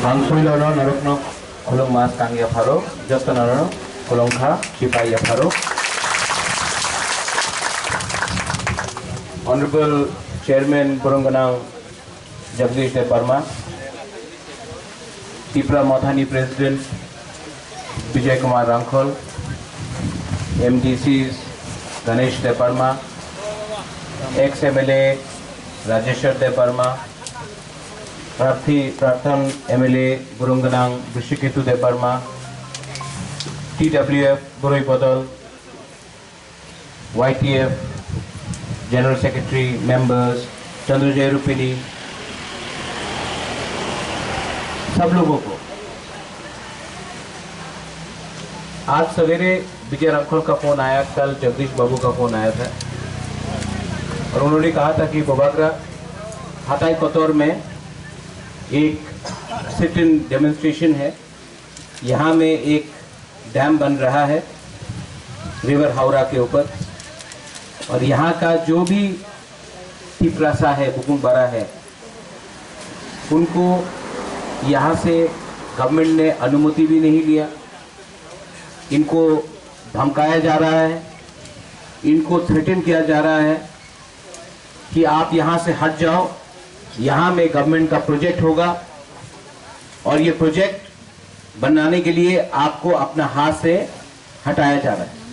Angkuilono narukno kolong mas kang ya pharo jotnono kolong kha sipai ya pharo. Honorable Chairman Burunganang Jagdish Deparma, Tipra Mathani President Vijay Kumar Rangkhol, MDCs Ganesh Deparma, ex-MLA Rajeshwar Deparma, Prathan MLA Burunganang Brishiketu Deparma, TWF Buroi Bodol, YTF General Secretary members, Chandrajay रूपिनी, सब लोगों को आज सवेरे विजय रांखोल का phone आया, कल जगदीश बाबू का phone आया था और उन्होंने कहा था कि बोबागरा हाताई कोतौर में एक सिट इन डेमोन्स्ट्रेशन है, यहाँ में एक डैम बन रहा है रिवर हावड़ा के ऊपर और यहाँ का जो भी तिप्रासा है, बुकुमबारा है, उनको यहाँ से गवर्नमेंट ने अनुमति भी नहीं लिया। इनको धमकाया जा रहा है, इनको थ्रेटन किया जा रहा है कि आप यहाँ से हट जाओ, यहाँ में गवर्नमेंट का प्रोजेक्ट होगा और ये प्रोजेक्ट बनाने के लिए आपको अपना हाथ से हटाया जा रहा है।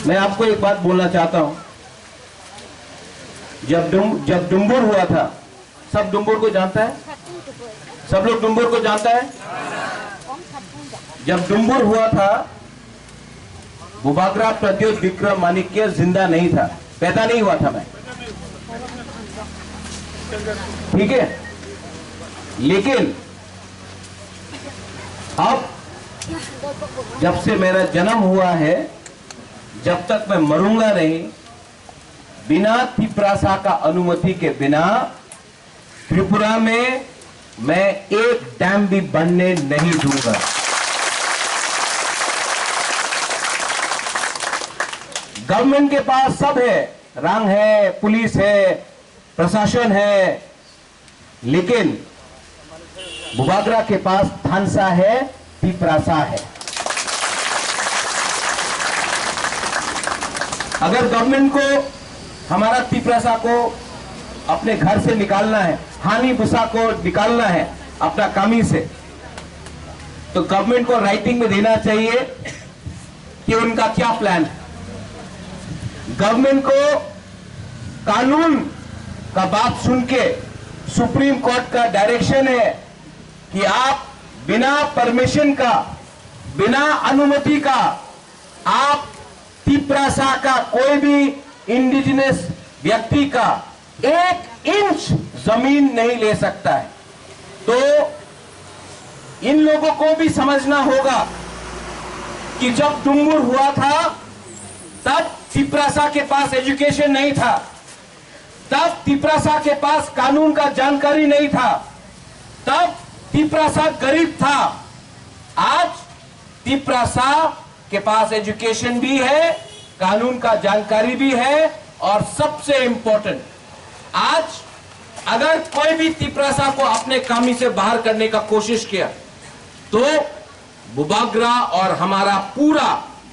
मैं आपको एक बात बोलना चाहता हूँ, जब डुम्बुर हुआ था, सब डुम्बुर को जानता है, सब लोग डुम्बुर को जानता है। जब डुम्बुर हुआ था, बोबागरा प्रद्योत विक्रम माणिक्य जिंदा नहीं था, पैदा नहीं हुआ था मैं, ठीक है। लेकिन अब जब से मेरा जन्म हुआ है, जब तक मैं मरूंगा नहीं, बिना तिप्रासा का अनुमति के बिना त्रिपुरा में मैं एक डैम भी बनने नहीं दूंगा। गवर्नमेंट के पास सब है, रंग है, पुलिस है, प्रशासन है, लेकिन बोबागरा के पास थानसा है, तिप्रासा है। अगर गवर्नमेंट को हमारा तिप्रासा को अपने घर से निकालना है, हानि बुसा को निकालना है अपना कामी से, तो गवर्नमेंट को राइटिंग में देना चाहिए कि उनका क्या प्लान है। गवर्नमेंट को कानून का बात सुन के सुप्रीम कोर्ट का डायरेक्शन है कि आप बिना परमिशन का, बिना अनुमति का, आप तिप्रासा का कोई भी इंडिजिनस व्यक्ति का 1 इंच जमीन नहीं ले सकता है। तो इन लोगों को भी समझना होगा कि जब डुम्बुर हुआ था, तब तिप्रासा के पास एजुकेशन नहीं था, तब तिप्रासा के पास कानून का जानकारी नहीं था, तब तिप्रासा गरीब था। आज तिप्रासा के पास एजुकेशन भी है, कानून का जानकारी भी है और सबसे इंपॉर्टेंट, आज अगर कोई भी तिप्रासा को अपने कामी से बाहर करने का कोशिश किया तो बोबागरा और हमारा पूरा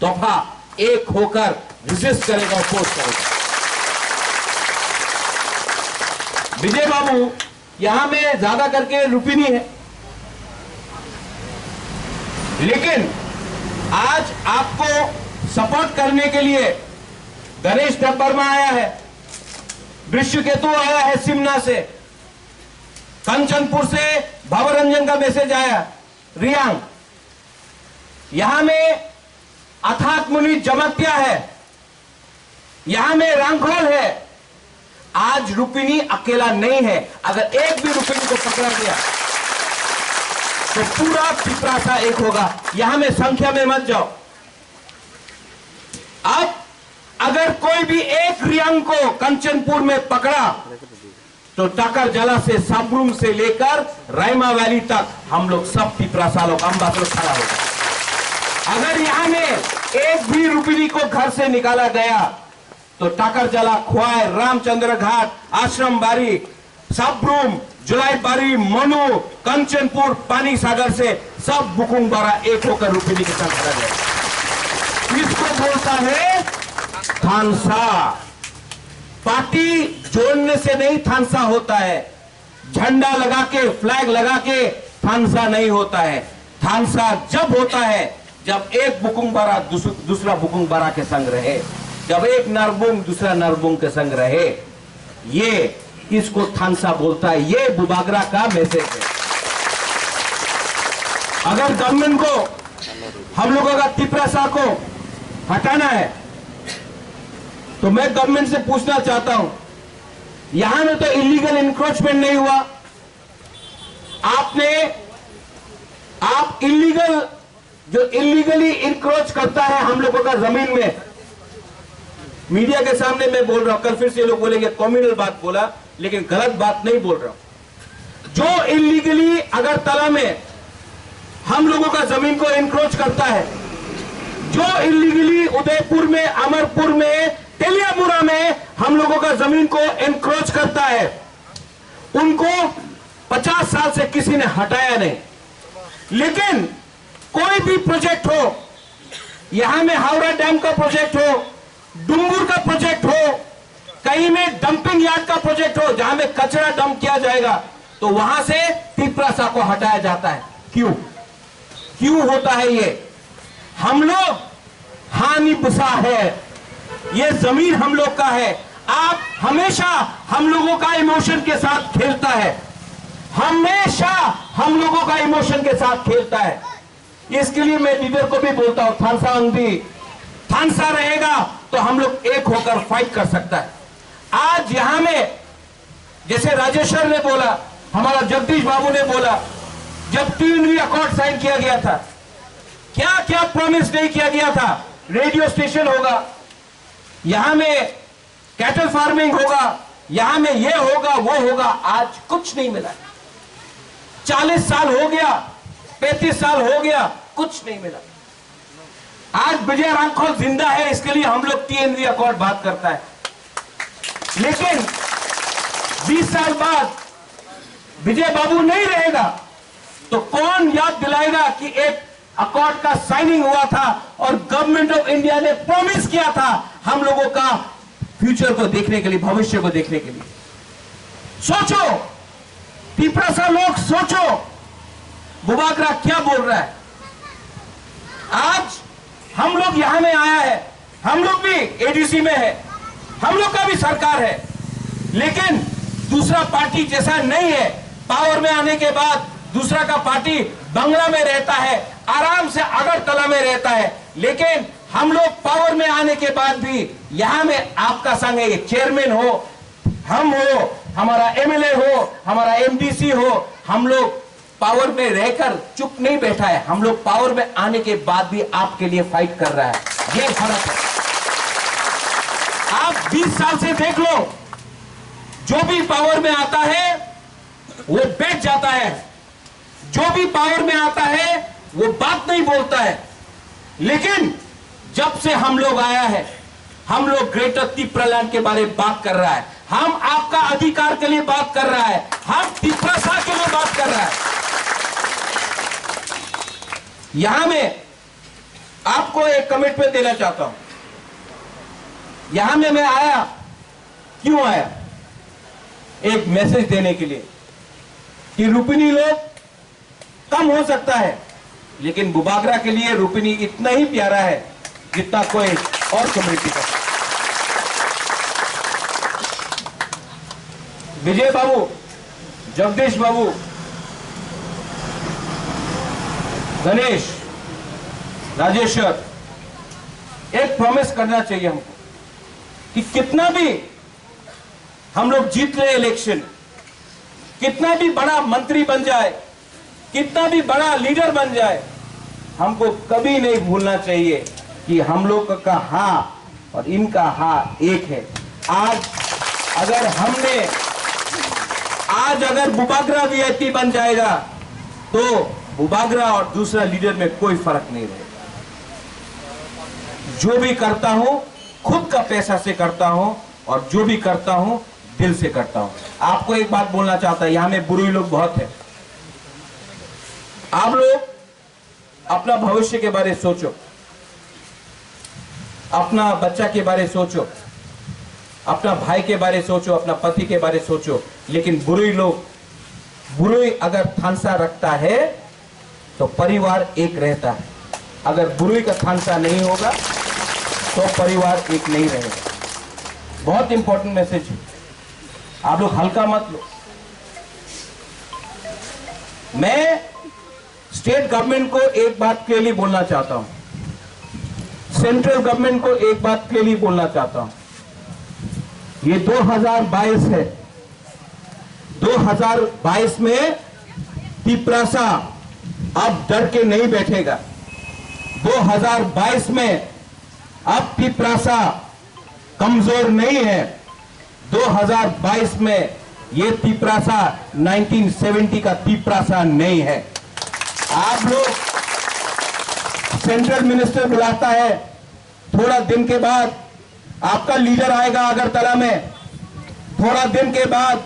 दफा एक होकर रिजिस्ट करेगा, अपोज करेगा। विजय बाबू यहां में ज्यादा करके रुपिनी है, लेकिन आज आपको सपोर्ट करने के लिए गणेश देवर्मा आया है, वृषकेतु आया है सिमना से, कंचनपुर से भवरंजन का मैसेज आया, रियांग, यहां में अथाक मुनि जमत्या है, यहां में रांखोल है। आज रुपिनी अकेला नहीं है, अगर एक भी रुपिनी को पकड़ा गया तो पूरा तिप्रासा एक होगा। यहां में संख्या में मत जाओ। अब अगर कोई भी एक रियांग को कंचनपुर में पकड़ा तो टाकर जला से साबरूम से लेकर रायमा वैली तक हम लोग सब तिप्रासा लोग अम्बासर खड़ा होगा। अगर यहां में एक भी रुपिनी को घर से निकाला गया तो टाकर जला, खुआई, रामचंद्र घाट, आश्रम बारी, साब्रूम, जुलाईबारी, मनु, कंचनपुर, पानी सागर से सब बुकुंग बारा एक होकर रुपिनी के साथ खड़ा है। इसको बोलता है थानसा। पार्टी जोड़ने से नहीं थानसा होता है, झंडा लगा के, फ्लैग लगा के थानसा नहीं होता है। थानसा जब होता है जब एक बुकुंग बारा दूसरा बुकुंग बारा के संग रहे, जब एक नरबुंग दूसरा नरबुंग के संग रहे, ये इसको थानसा बोलता है। ये बुबागरा का मैसेज है। अगर गवर्नमेंट को हम लोगों का तिपरासा को हटाना है तो मैं गवर्नमेंट से पूछना चाहता हूं, यहां में तो इलीगल इंक्रोचमेंट नहीं हुआ। आप इलीगल, जो इलीगली इंक्रोच करता है हम लोगों का जमीन में, मीडिया के सामने मैं बोल रहा हूं, कल फिर से लोग बोलेंगे कम्युनल बात बोला, लेकिन गलत बात नहीं बोल रहा हूं। जो इलीगली अगरतला में हम लोगों का जमीन को इंक्रोच करता है, जो इलीगली उदयपुर में, अमरपुर में, तेलियामुरा में हम लोगों का जमीन को इंक्रोच करता है, उनको 50 साल से किसी ने हटाया नहीं। लेकिन कोई भी प्रोजेक्ट हो, यहां में हावड़ा डैम का प्रोजेक्ट हो, डुंगुर का प्रोजेक्ट हो, कहीं में डंपिंग यार्ड का प्रोजेक्ट हो जहां में कचरा डंप किया जाएगा, तो वहां से तिपरासा को हटाया जाता है। क्यों होता है ये? हम लोग हानि बुसा है, ये जमीन हम लोग का है। आप हमेशा हम लोगों का इमोशन के साथ खेलता है, हमेशा हम लोगों का इमोशन के साथ खेलता है। इसके लिए मैं लीडर को भी बोलता हूं, थानसा अंधी, थानसा रहेगा तो हम लोग एक होकर फाइट कर सकता है। आज यहां में जैसे राजेश्वर ने बोला, हमारा जगदीश बाबू ने बोला, जब TNV अकॉर्ड साइन किया गया था, क्या क्या प्रॉमिस नहीं किया गया था? रेडियो स्टेशन होगा, यहां में कैटल फार्मिंग होगा, यहां में ये होगा वो होगा, आज कुछ नहीं मिला। 40 साल हो गया, 35 साल हो गया, कुछ नहीं मिला। आज विजय रामखोल जिंदा है, इसके लिए हम लोग TNV अकॉर्ड बात करता है। लेकिन 20 साल बाद विजय बाबू नहीं रहेगा तो कौन याद दिलाएगा कि एक अकॉर्ड का साइनिंग हुआ था और गवर्नमेंट ऑफ इंडिया ने प्रॉमिस किया था हम लोगों का फ्यूचर को देखने के लिए, भविष्य को देखने के लिए। सोचो तिपरासा लोग, सोचो बुबागरा क्या बोल रहा है। आज हम लोग यहां में आया है, हम लोग भी ADC में है, हम लोग का भी सरकार है, लेकिन दूसरा पार्टी जैसा नहीं है। पावर में आने के बाद दूसरा का पार्टी बंगला में रहता है, आराम से अगरतला में रहता है, लेकिन हम लोग पावर में आने के बाद भी यहां में आपका संग है, चेयरमैन हो, हम हो, हमारा MLA हो, हमारा MDC हो, हम लोग पावर में रहकर चुप नहीं बैठा है, हम लोग पावर में आने के बाद भी आपके लिए फाइट कर रहा है। ये फर्क है। आप 20 साल से देख लो, जो भी पावर में आता है वो बैठ जाता है, जो भी पावर में आता है वो बात नहीं बोलता है। लेकिन जब से हम लोग आया है, हम लोग ग्रेटर तिपरालैंड के बारे में बात कर रहा है, हम आपका अधिकार के लिए बात कर रहा है, हम तिपरासा के लिए बात कर रहा है। यहां में आपको एक कमिटमेंट देना चाहता हूं। यहां में मैं आया, क्यों आया? एक मैसेज देने के लिए कि रुपिनी लोग कम हो सकता है, लेकिन बुबागरा के लिए रुपिनी इतना ही प्यारा है जितना कोई और कम्युनिटी का। विजय बाबू, जगदीश बाबू, गणेश, राजेश्वर, एक प्रॉमिस करना चाहिए हमको कि कितना भी हम लोग जीत ले इलेक्शन, कितना भी बड़ा मंत्री बन जाए, कितना भी बड़ा लीडर बन जाए, हमको कभी नहीं भूलना चाहिए कि हम लोग का हाँ और इनका हाँ एक है। आज अगर बुबागरा वीआईपी बन जाएगा तो बुबागरा और दूसरा लीडर में कोई फर्क नहीं रहेगा। जो भी करता हूं खुद का पैसा से करता हूं, और जो भी करता हूं दिल से करता हूं। आपको एक बात बोलना चाहता है, यहां में बुरे लोग बहुत है। आप लोग अपना भविष्य के बारे में सोचो, अपना बच्चा के बारे में सोचो, अपना भाई के बारे में सोचो, अपना पति के बारे में सोचो। लेकिन बुरे लोग, बुरे अगर थानसा रखता है तो परिवार एक रहता है। अगर बुरे का थानसा नहीं होगा तो परिवार एक नहीं रहेगा। बहुत इंपॉर्टेंट मैसेज है, आप लोग हल्का मत लो। मैं स्टेट गवर्नमेंट को एक बात क्लियरली बोलना चाहता हूं, सेंट्रल गवर्नमेंट को एक बात क्लियरली बोलना चाहता हूं। ये 2022 है, 2022 में तिपरासा अब डर के नहीं बैठेगा। 2022 में अब तिपरासा कमजोर नहीं है। 2022 में ये तिपरासा 1970 का तिपरासा नहीं है। आप लोग, सेंट्रल मिनिस्टर बुलाता है, थोड़ा दिन के बाद आपका लीडर आएगा अगरतला में, थोड़ा दिन के बाद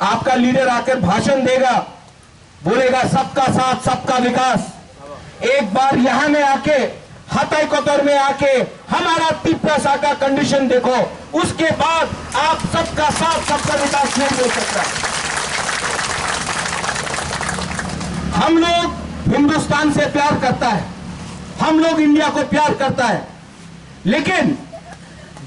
आपका लीडर आकर भाषण देगा, बोलेगा सबका साथ सबका विकास। एक बार यहां में आके, हताई कोतर में आके हमारा तिपरासा का कंडीशन देखो, उसके बाद आप सबका साथ सबका विकास नहीं हो सकता। हम लोग हिंदुस्तान से प्यार करता है, हम लोग इंडिया को प्यार करता है, लेकिन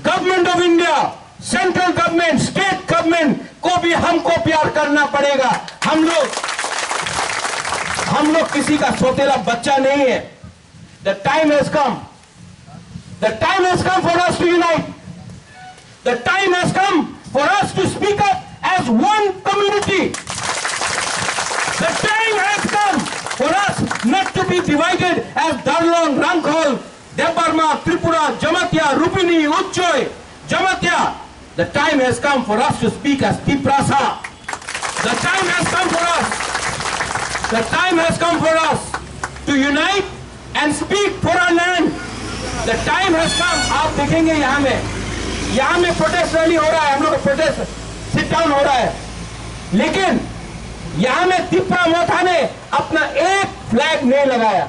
government of India, central government, state government को भी हमको प्यार करना पड़ेगा। हम लोग किसी का सोतेला बच्चा नहीं है। The time has come. The time has come for us to unite. The time has come for us to speak up as one community. The time has come for us not to be divided as Darlong, Rangkhol, Debarma, Tripura, Jamatia, Rupini, Uchchoy, Jamatia. The time has come for us to speak as Tiprasa. The time has come for us. The time has come for us to unite and speak for our land. The time has come. आप देखेंगे यहाँ में protest rally हो रहा है, हम लोग का प्रोटेस्ट सिट डाउन हो रहा है, लेकिन यहाँ में तिपरा मोथा ने अपना एक फ्लैग नहीं लगाया,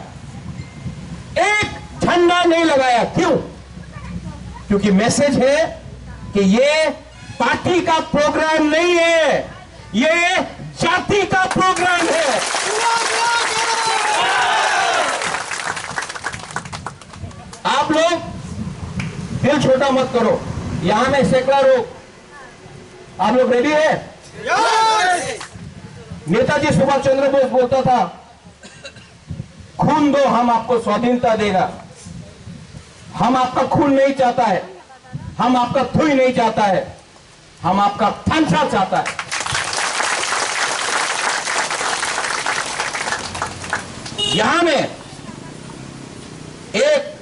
एक झंडा नहीं लगाया। क्यों? क्योंकि मैसेज है कि ये पार्टी का प्रोग्राम नहीं है, ये जाति का प्रोग्राम है। आप लोग दिल छोटा मत करो, यहां में सैकड़ा लोग, आप लोग रेडी है? नेताजी सुभाष चंद्र बोस बोलता था, खून दो हम आपको स्वाधीनता देगा। हम आपका खून नहीं चाहता है, हम आपका थुई नहीं चाहता है, हम आपका थानसा चाहता है। यहां में एक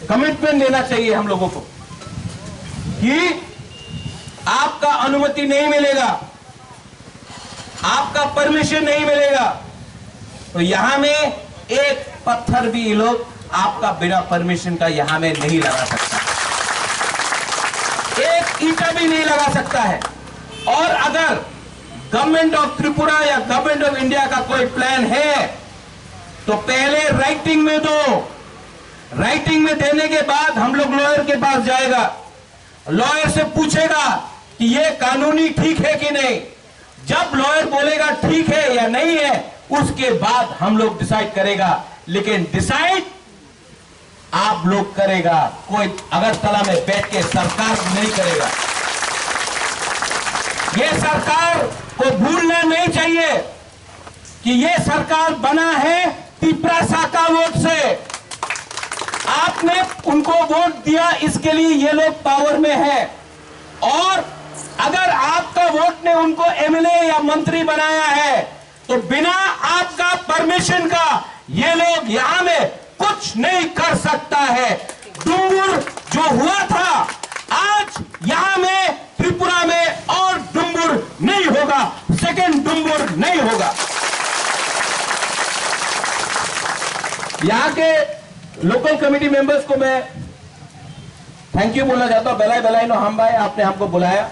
कमिटमेंट देना चाहिए हम लोगों को कि आपका अनुमति नहीं मिलेगा, आपका परमिशन नहीं मिलेगा तो यहां में एक पत्थर भी ये लोग आपका बिना परमिशन का यहां में नहीं लगा सकता, एक ईंटा भी नहीं लगा सकता है। और अगर गवर्नमेंट ऑफ त्रिपुरा या गवर्नमेंट ऑफ इंडिया का कोई प्लान है तो पहले राइटिंग में दो, राइटिंग में देने के बाद हम लोग लॉयर के पास जाएगा, लॉयर से पूछेगा कि ये कानूनी ठीक है कि नहीं। जब लॉयर बोलेगा ठीक है या नहीं है, उसके बाद हम लोग डिसाइड करेगा। लेकिन डिसाइड आप लोग करेगा, कोई अगरतला में बैठ के सरकार नहीं करेगा। ये सरकार को भूलना नहीं चाहिए कि ये सरकार बना है तिपरासा का वोट से। आपने उनको वोट दिया, इसके लिए ये लोग पावर में है, और अगर आपका वोट ने उनको एमएलए या मंत्री बनाया है तो बिना आपका परमिशन का ये लोग यहां में कुछ नहीं कर सकता है। डुम्बुर जो हुआ था, आज यहां में त्रिपुरा में और डुम्बुर नहीं होगा, सेकंड डुम्बुर नहीं होगा। यहां के लोकल कमेटी मेंबर्स को मैं थैंक यू बोलना चाहता हूं। बेलाई बेलाई नो हम भाई, आपने हमको बुलाया।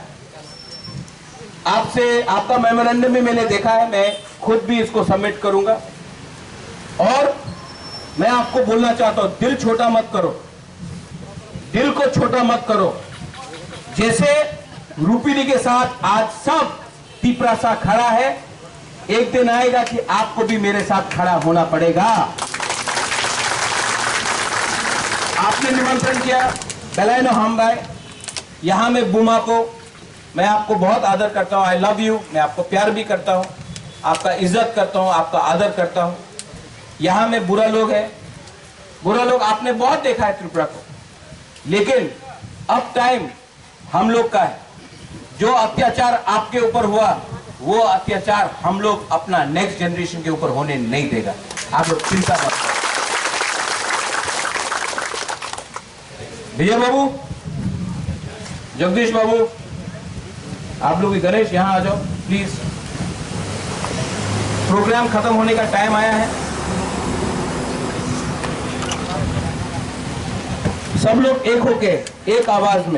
आपसे आपका मेमोरेंडम भी मैंने देखा है, मैं खुद भी इसको सबमिट करूंगा। और मैं आपको बोलना चाहता हूं, दिल छोटा मत करो, दिल को छोटा मत करो। जैसे रूपिणी के साथ आज सब तिपरासा खड़ा है, एक दिन आएगा कि आपको भी मेरे साथ खड़ा होना पड़ेगा। आपने निमंत्रण किया बेलायनो हमबाई, यहां में बुमा को मैं आपको बहुत आदर करता हूं, आई लव यू, मैं आपको प्यार भी करता हूं, आपका इज्जत करता हूं, आपका आदर करता हूं। यहां में बुरा लोग है, बुरा लोग आपने बहुत देखा है त्रिपुरा को, लेकिन अब टाइम हम लोग का है। जो अत्याचार आपके ऊपर हुआ वो अत्याचार हम लोग अपना नेक्स्ट जनरेशन के ऊपर होने नहीं देगा, आप लोग चिंता मत करो। विजय बाबू, जगदीश बाबू, आप लोग भी, गणेश यहां आ जाओ प्लीज। प्रोग्राम खत्म होने का टाइम आया है, सब लोग एक होके एक आवाज में